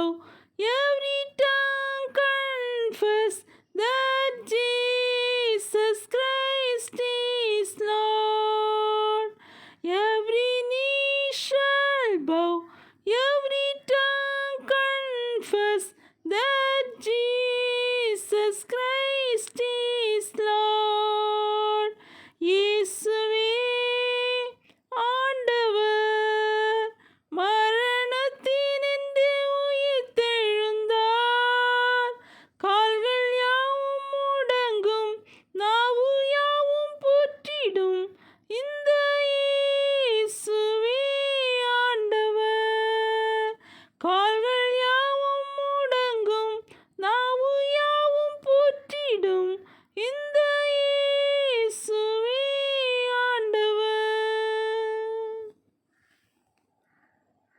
bow, every tongue confess that Jesus Christ is Lord. Every knee shall bow, every tongue confess